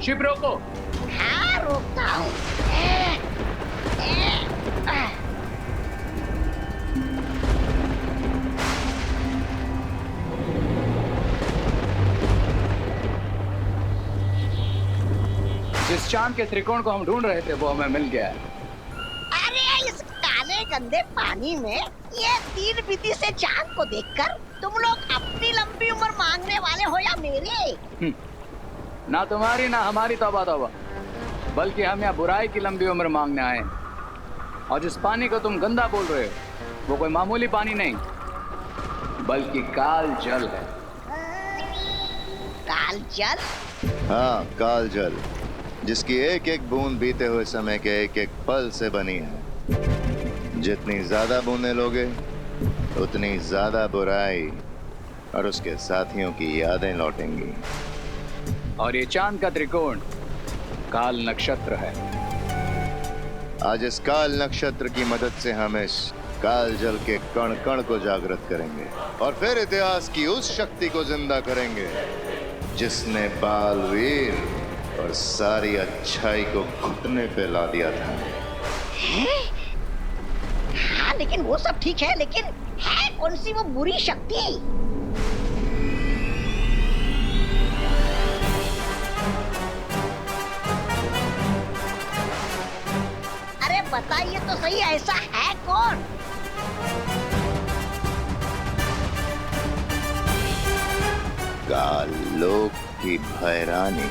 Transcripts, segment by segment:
Ship रोको। हाँ रोकता हूँ। जिस चांद के त्रिकोण को हम ढूंढ रहे थे वो हमें मिल गया है। अरे इस काले गंदे पानी में ये तीन बिंदी से चांद को देखकर तुम लोग अपनी लंबी उम्र मांगने वाले हो या मेरी? ना तुम्हारी ना हमारी तौबा तौबा, बल्कि हम यहाँ बुराई की लंबी उम्र मांगने आए हैं। और जिस पानी को तुम गंदा बोल रहे हो वो कोई मामूली पानी नहीं, बल्कि काल जल है। काल जल? हाँ, काल जल, जिसकी एक एक बूंद बीते हुए समय के एक एक पल से बनी है। जितनी ज्यादा बूंदें लोगे उतनी ज्यादा बुराई और उसके साथियों की यादें लौटेंगी। और ये चांद का त्रिकोण काल नक्षत्र है। आज इस काल नक्षत्र की मदद से हम इस काल जल के कण कण को जागृत करेंगे और फिर इतिहास की उस शक्ति को जिंदा करेंगे जिसने बालवीर और सारी अच्छाई को घुटने पे ला दिया था। हाँ लेकिन वो सब ठीक है, लेकिन है कौन सी वो बुरी शक्ति? अरे बताइए तो सही, ऐसा है कौन? काल लोक की भैरानी,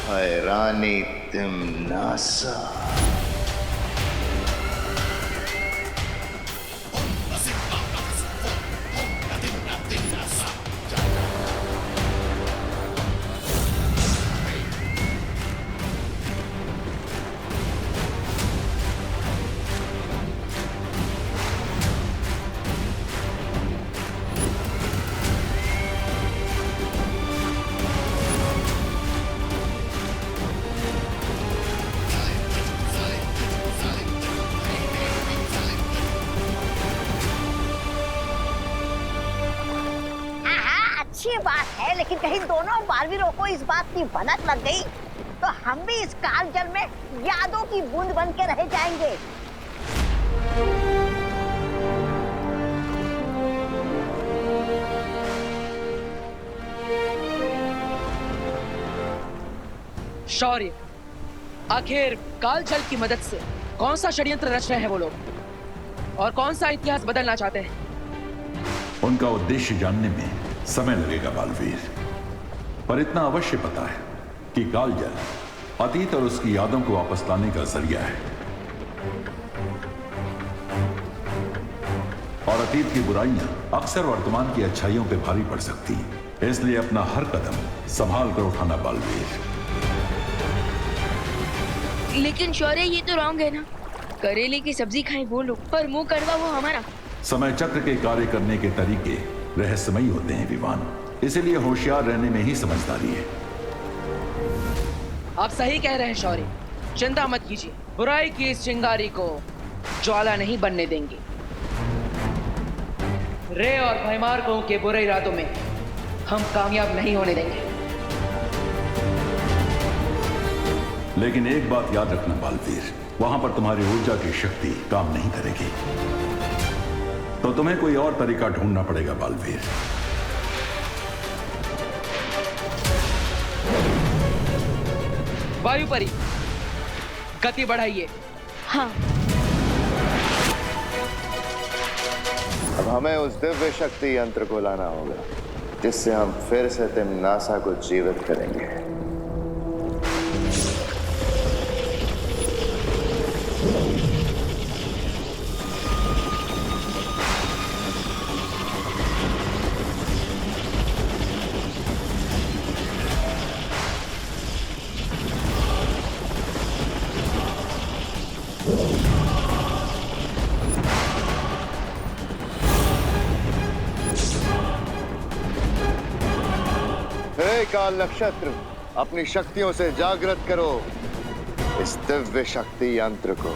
भैरानी तिम्नासा। अच्छी बात है, लेकिन कहीं दोनों बालवीरों को इस बात की भनक लग गई तो हम भी इस काल जल में यादों की बूंद बन के रह जाएंगे। शौर्य, आखिर काल जल की मदद से कौन सा षड्यंत्र रच रहे हैं वो लोग और कौन सा इतिहास बदलना चाहते हैं? उनका उद्देश्य जानने में समय लगेगा बालवीर, पर इतना अवश्य पता है कि काल जल अतीत और उसकी यादों को वापस लाने का जरिया है और अतीत की बुराइयां अक्सर वर्तमान की अच्छाइयों पे भारी पड़ सकती हैं। इसलिए अपना हर कदम संभाल कर उठाना बालवीर। लेकिन शौर्य, ये तो रॉन्ग है ना। करेले की सब्जी खाएं वो लोग पर मुंह कड़वा वो हमारा। समय चक्र के कार्य करने के तरीके रहस्यमयी होते हैं विवान, इसलिए होशियार रहने में ही समझदारी है। आप सही कह रहे हैं शौर्य, चिंता मत कीजिए, बुराई की इस चिंगारी को ज्वाला नहीं बनने देंगे। रे और भयमार्कों के बुरे इरादों में हम कामयाब नहीं होने देंगे। लेकिन एक बात याद रखना बालवीर, वहां पर तुम्हारी ऊर्जा की शक्ति काम नहीं करेगी, तो तुम्हें कोई और तरीका ढूंढना पड़ेगा बालवीर। वायुपरी, गति बढ़ाइए। हाँ। अब हमें उस दिव्य शक्ति यंत्र को लाना होगा जिससे हम फिर से तिम्नासा को जीवित करेंगे। हे काल नक्षत्र, अपनी शक्तियों से जागृत करो इस दिव्य शक्ति यंत्र को।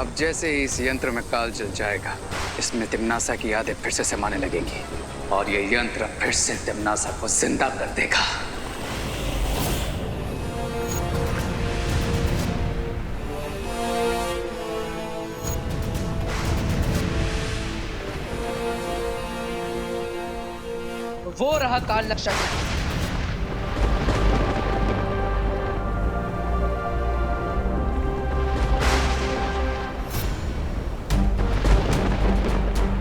अब जैसे ही इस यंत्र में काल जल जाएगा, इसमें तिम्नासा की यादें फिर से समाने लगेंगी और ये यंत्र फिर से तिम्नासा को जिंदा कर देगा। वो रहा काल नक्षत्र।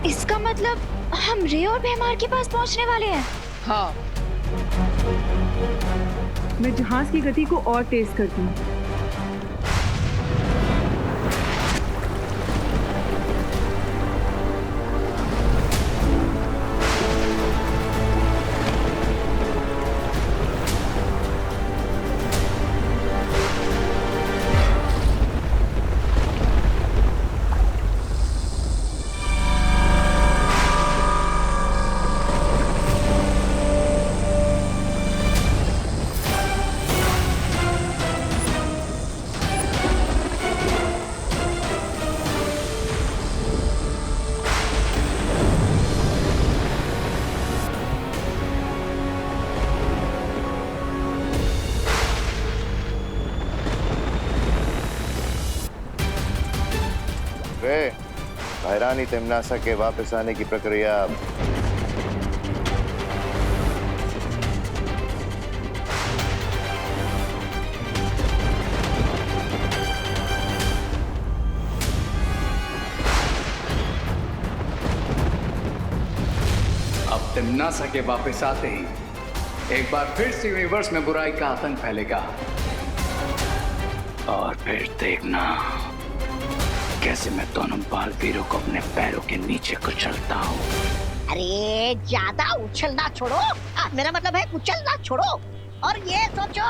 इसका मतलब हम रे और भैमार के पास पहुंचने वाले हैं। हाँ, मैं जहाज की गति को और तेज करती हूँ। रे, भैरानी तिम्नासा के वापस आने की प्रक्रिया अब तिम्नासा के वापस आते ही एक बार फिर से यूनिवर्स में बुराई का आतंक फैलेगा और फिर देखना कैसे मैं दोनों बालवीरों को अपने पैरों के नीचे कुचलता हूँ। अरे ज्यादा उछलना छोड़ो, मेरा मतलब है कुचलना छोड़ो। और ये सोचो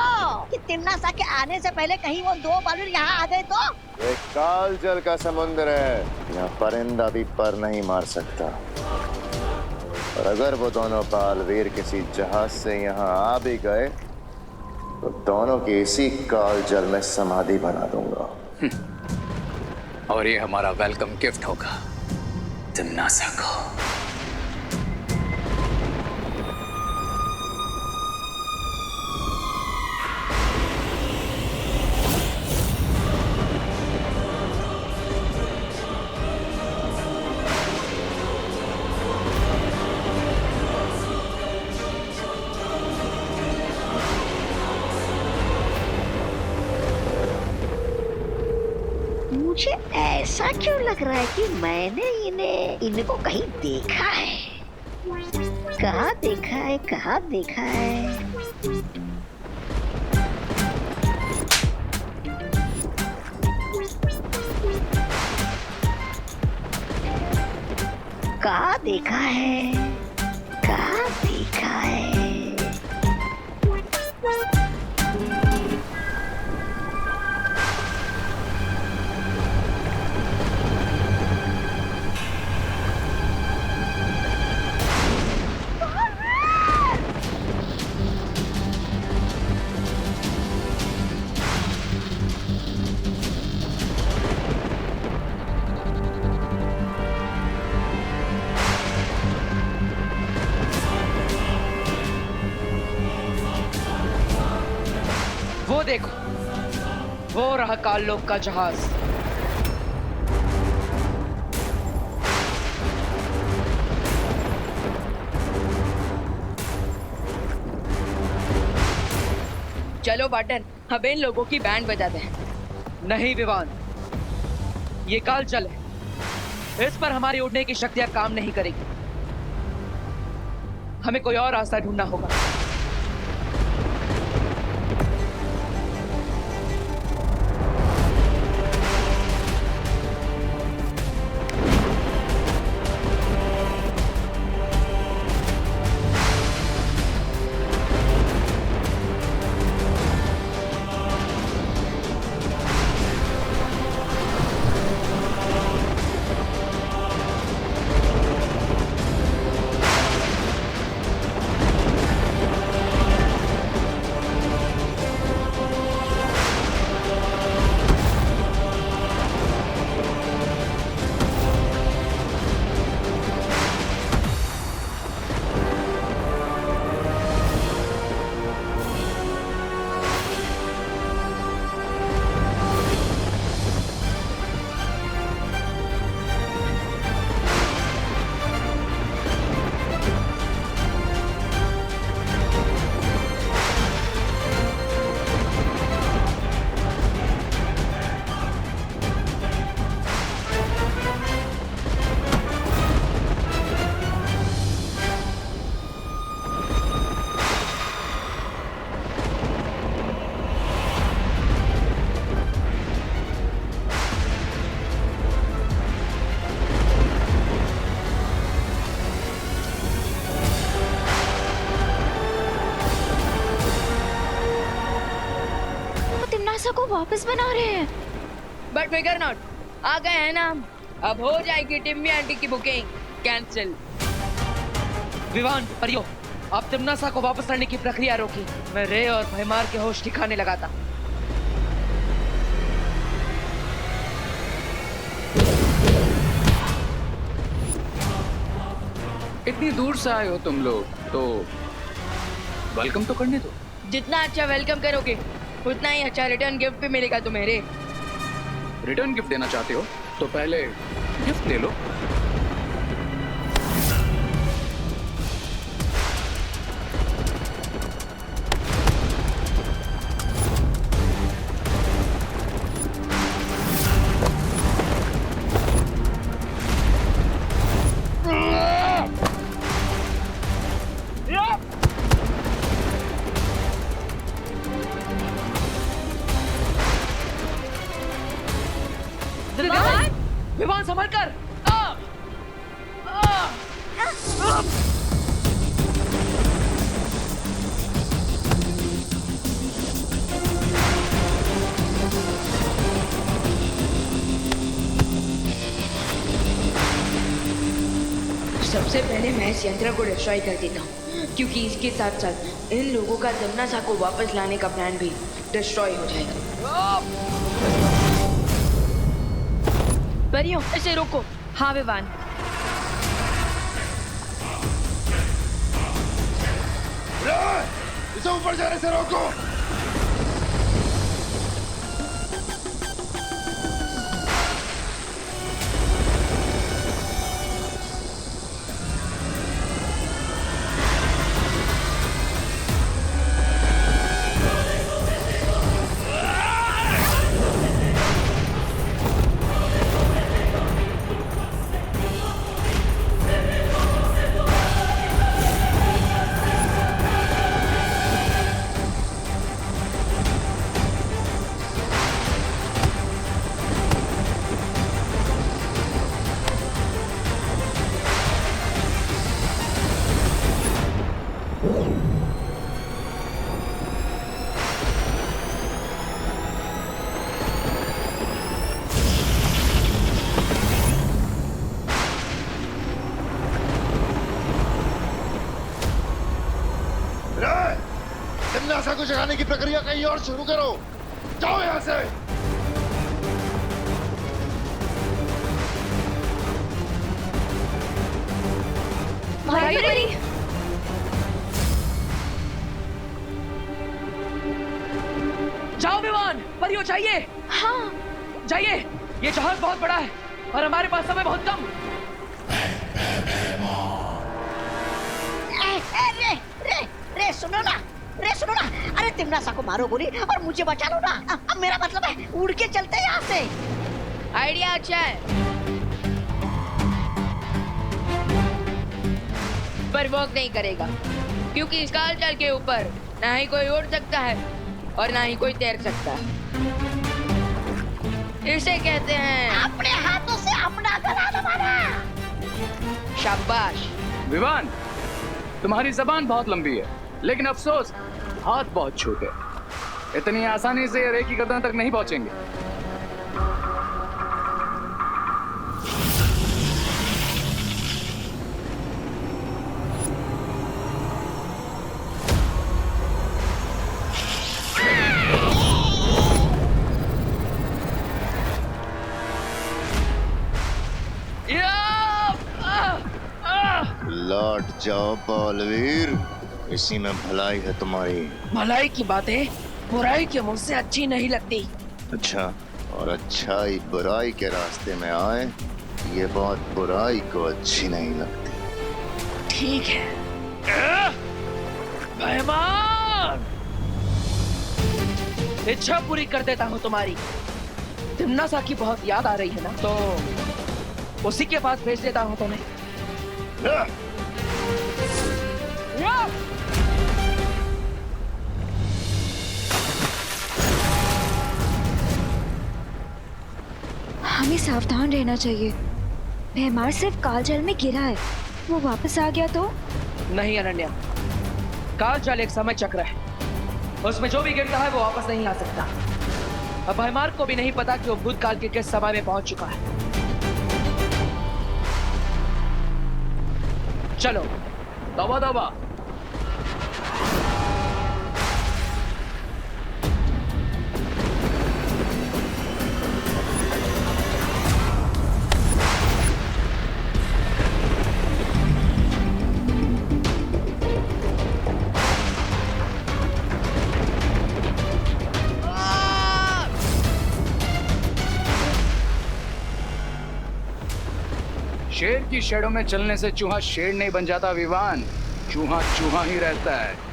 कि तिम्नासा के आने से पहले कहीं वो दो बालवीर यहाँ आ गए तो। ये काल जल का समुद्र है, यहाँ परिंदा भी पर नहीं मार सकता। और अगर वो दोनों बालवीर किसी जहाज से यहाँ आ भी गए तो दोनों की इसी काल जल में समाधि बना दूंगा। और ये हमारा वेलकम गिफ्ट होगा तिम्नासा को। मुझे ऐसा क्यों लग रहा है कि मैंने इनको कहीं देखा है। कहाँ देखा है, कहाँ देखा है। कहाँ देखा है, कहाँ देखा है। वो देखो, वो रहा काललोक का जहाज। चलो बाटन, अब इन लोगों की बैंड बजा दें। नहीं विवान, ये काल जल है, इस पर हमारी उड़ने की शक्तियां काम नहीं करेगी। हमें कोई और रास्ता ढूंढना होगा। तिमनासा को वापस बना रहे हैं। बट फिगर नॉट, आ गए हैं ना हम। अब हो जाएगी टिम्मी आंटी की बुकिंग कैंसिल। विवान, परियो, आप तिमनासा को वापस लाने की प्रक्रिया रोकी। मैं रे और भयमार के होश ठिकाने लगाता। इतनी दूर से आए हो तुम लोग, तो वेलकम तो करने दो। जितना अच्छा वेलकम करोगे उतना ही अच्छा रिटर्न गिफ्ट भी मिलेगा तुम्हें रे। रिटर्न गिफ्ट देना चाहते हो तो पहले गिफ्ट ले लो। विवान, संभल कर। सबसे पहले मैं इस यंत्र को डिस्ट्रॉय कर देता हूँ, क्योंकि इसके साथ साथ इन लोगों का तिमनासा को वापस लाने का प्लान भी डिस्ट्रॉय हो जाएगा। परियों, इसे रोको। हाँ विवान। इसे ऊपर जाने से रोको। तिमनासा को जगाने की प्रक्रिया कहीं और शुरू करो। जाओ यहाँ से। भाई परी, जाओ विवान, परियो चाहिए। हाँ जाइए, ये जहाज बहुत बड़ा है और हमारे पास समय बहुत कम। रे रे रे सुनो ना, रे सुनो ना। अरे तिमनासा को मारो गोली और मुझे बचा लो ना। अब मेरा मतलब है उड़ के चलते हैं यहाँ से। आइडिया अच्छा है, पर वर्क नहीं करेगा, क्योंकि इस काल जल के ऊपर ना ही कोई उड़ सकता है और ना ही कोई तैर सकता है। इसे कहते हैं अपने हाथों से अपना गला दबाना। शाबाश। विवान, तुम्हारी जबान बहुत लंबी है, लेकिन अफसोस हाथ बहुत छोटे। इतनी आसानी से रे की गर्दन तक नहीं पहुंचेंगे। लौट जाओ बलवीर, इसी में भलाई है तुम्हारी। भलाई की बातें बुराई के मुंह से अच्छी नहीं लगती। अच्छा, और अच्छाई बुराई के रास्ते में आए, ये बात बुराई को अच्छी नहीं लगती। ठीक है भयमान, इच्छा पूरी कर देता हूँ तुम्हारी। तिमनासा की बहुत याद आ रही है ना, तो उसी के पास भेज देता हूँ तुम्हें। हमें सावधान रहना चाहिए। भैमार सिर्फ कालजल में गिरा है, वो वापस आ गया तो? नहीं अनन्या, काल जाल एक समय चक्र है, उसमें जो भी गिरता है वो वापस नहीं आ सकता। अब भयमार को भी नहीं पता कि वो भूतकाल के किस समय में पहुंच चुका है। चलो। तौबा तौबा। शेर की शेडों में चलने से चूहा शेर नहीं बन जाता विवान, चूहा चूहा ही रहता है।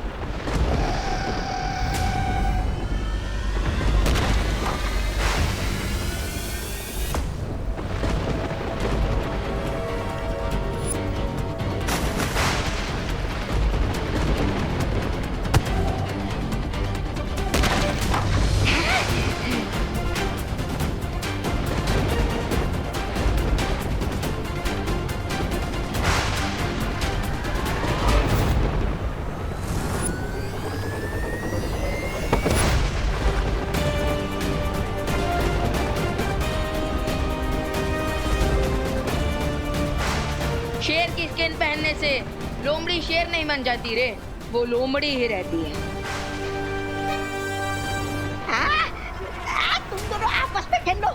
शेर की स्किन पहनने से लोमड़ी शेर नहीं बन जाती रे, वो लोमड़ी ही रहती है। तुम दोनों आपस में खेलो,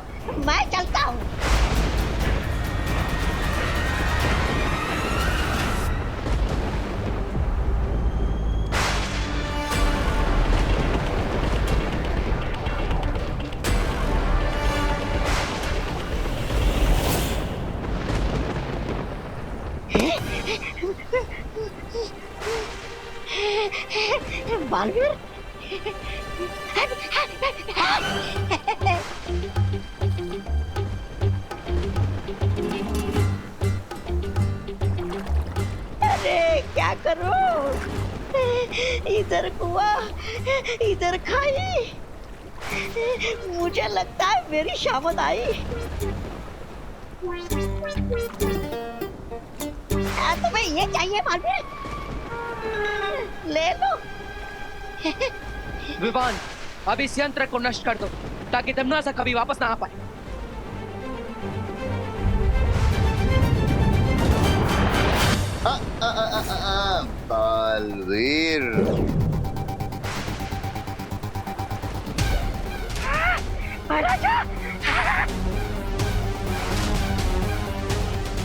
मैं चलता हूँ। बालवीर, अरे क्या करो, इधर कुआं इधर खाई, मुझे लगता है मेरी शामत आई। तुम्हें ये चाहिए बालवीर, ले लो। विवान, अब इस यंत्र को नष्ट कर दो ताकि दमनासा कभी वापस ना आ पाए। बालवीर,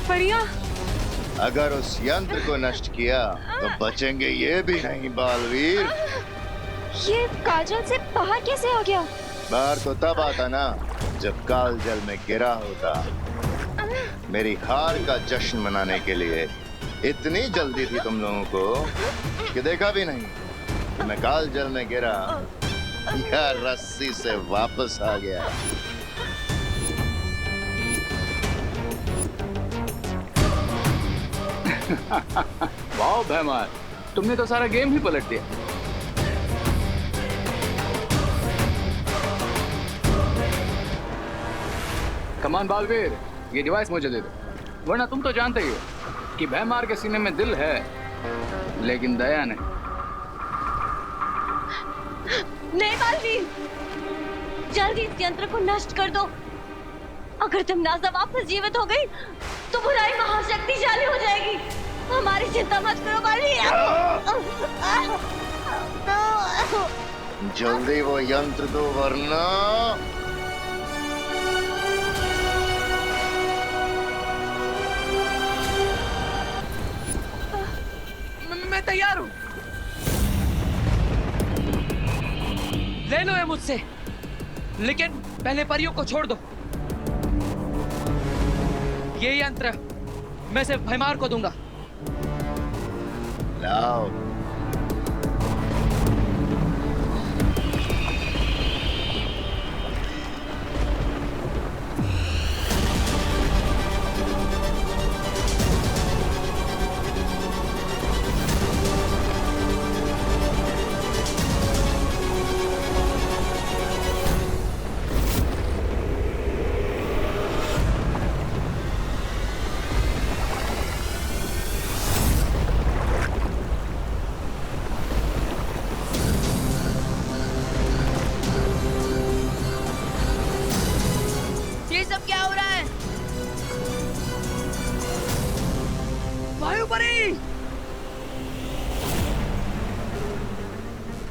परिया, अगर उस यंत्र को नष्ट किया तो बचेंगे ये भी नहीं बालवीर। ये काजल से बाहर कैसे आ गया? बाहर तो तब आता ना जब काल जल में गिरा होता। मेरी हार का जश्न मनाने के लिए इतनी जल्दी थी तुम लोगों को कि देखा भी नहीं कि मैं काल जल में गिरा या रस्सी से वापस आ गया। वाह भैमार, तुमने तो सारा गेम ही पलट दिया। कमान बालवीर, ये डिवाइस मुझे दे दो, वरना तुम तो जानते ही हो कि भैमार के सीने में दिल है लेकिन दया नहीं। नहीं बालवीर, जल्दी इस यंत्र को नष्ट कर दो। अगर दमनासा वापस जीवित हो गई तो बुराई महाशक्तिशाली हो जाएगी। हमारी चिंता मत करो बालवीर। जल्दी वो यंत्र दो वरना। मैं तैयार हूँ। ले लो ये मुझसे, लेकिन पहले परियों को छोड़ दो। ये यंत्र मैं सिर्फ भैमार को दूंगा। लाओ। सब क्या हो रहा है? वायुपरी!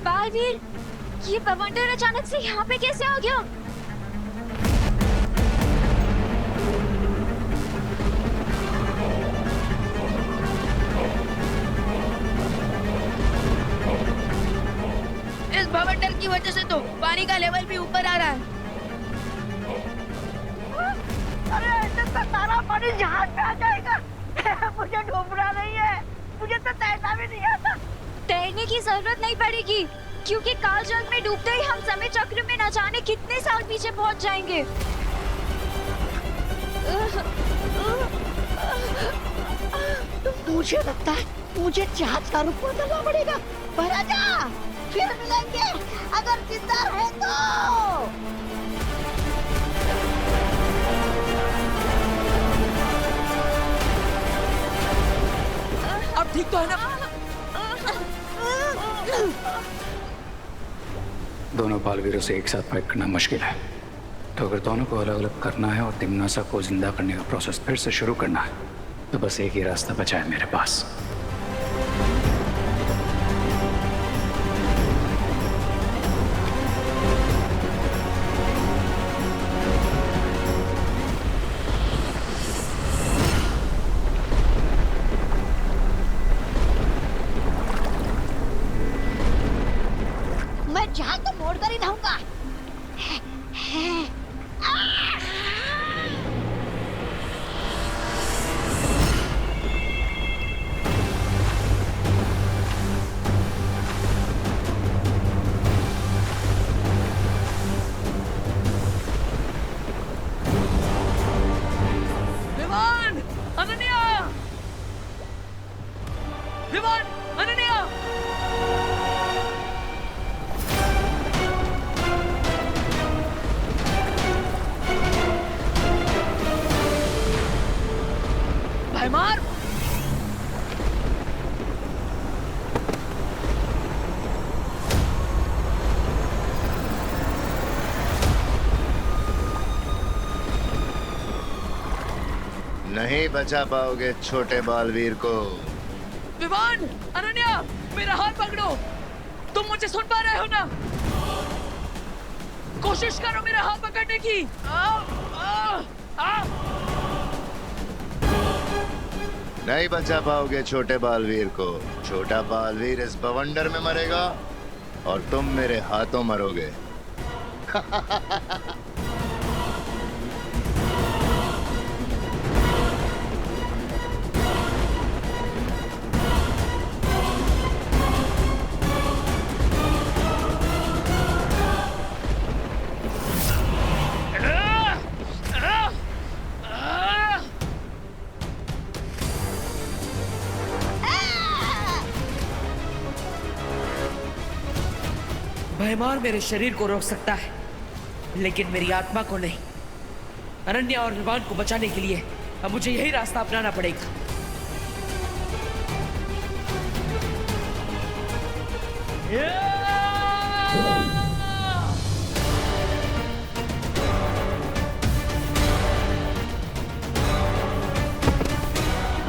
बालवीर, ये बवंडर अचानक से यहाँ पे कैसे आ गया? इस बवंडर की वजह से तो पानी का लेवल भी ऊपर आ रहा है। अरे ऐसे तो सारा पानी जहाज पे आ जाएगा। मुझे डूबना नहीं है, मुझे तो तैरना भी नहीं आता। तैरने की जरूरत नहीं पड़ेगी, क्योंकि काल जल में डूबते ही हम समय चक्र में न जाने कितने साल पीछे पहुंच जाएंगे। मुझे लगता है मुझे जहाज का रुख बदलना पड़ेगा। महाराजा, फिर मिलेंगे अगर जिंदा रहे तो। अब ठीक तो है ना? दोनों बालवीरों से एक साथ फाइट करना मुश्किल है, तो अगर दोनों को अलग अलग करना है और तिमनासा को जिंदा करने का प्रोसेस फिर से शुरू करना है, तो बस एक ही रास्ता बचा है मेरे पास। मैं जहाज तो मोड़ कर ही रहूंगा। विमान! अनन्या! विमान! अनन्या! भाईमार! नहीं बचा पाओगे छोटे बालवीर को। विमान! अनन्या! मेरा हाथ पकड़ो! तुम मुझे सुन पा रहे हो ना? कोशिश करो मेरा हाथ पकड़ने की। नहीं बचा पाओगे छोटे बालवीर को। छोटा बालवीर इस बवंडर में मरेगा और तुम मेरे हाथों मरोगे। भयमार मेरे शरीर को रोक सकता है, लेकिन मेरी आत्मा को नहीं। अनन्या और विमान को बचाने के लिए अब मुझे यही रास्ता अपनाना पड़ेगा।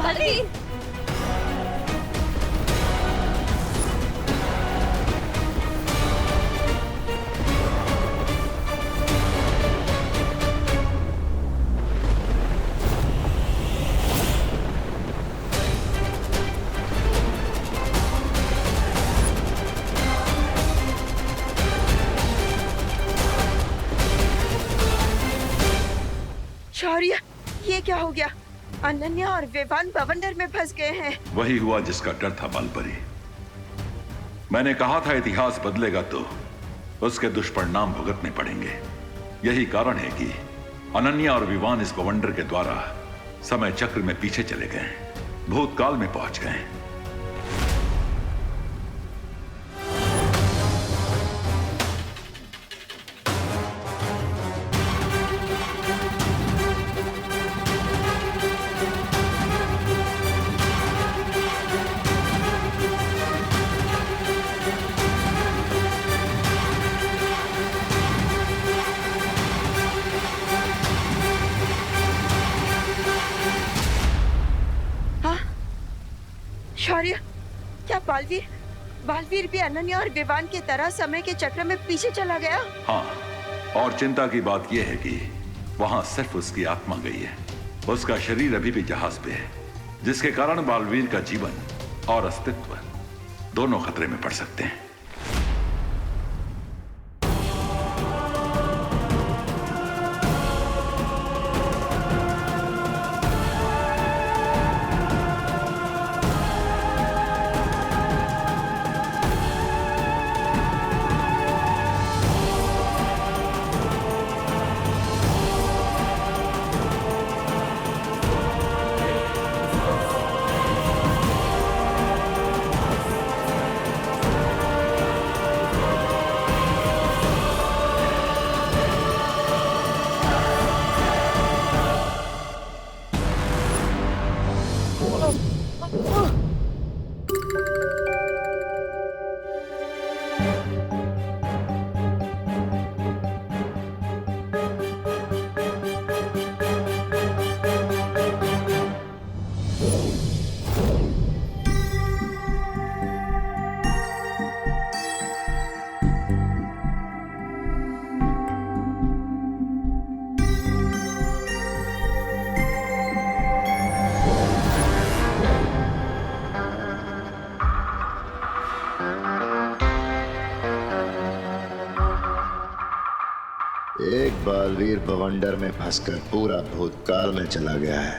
बालवीर! शौर्य, ये क्या हो गया? अनन्या और विवान बवंडर में फंस गए हैं। वही हुआ जिसका डर था बालपरी। मैंने कहा था इतिहास बदलेगा तो उसके दुष्परिणाम भुगतने पड़ेंगे। यही कारण है कि अनन्या और विवान इस बवंडर के द्वारा समय चक्र में पीछे चले गए, भूतकाल में पहुंच गए। आर्य, क्या बालवीर बालवीर भी अनन्या और विवान की तरह समय के चक्र में पीछे चला गया? हाँ, और चिंता की बात यह है कि वहां सिर्फ उसकी आत्मा गई है। उसका शरीर अभी भी जहाज पे है, जिसके कारण बालवीर का जीवन और अस्तित्व दोनों खतरे में पड़ सकते हैं। एक बालवीर बवंडर में फंसकर पूरा भूतकाल में चला गया है।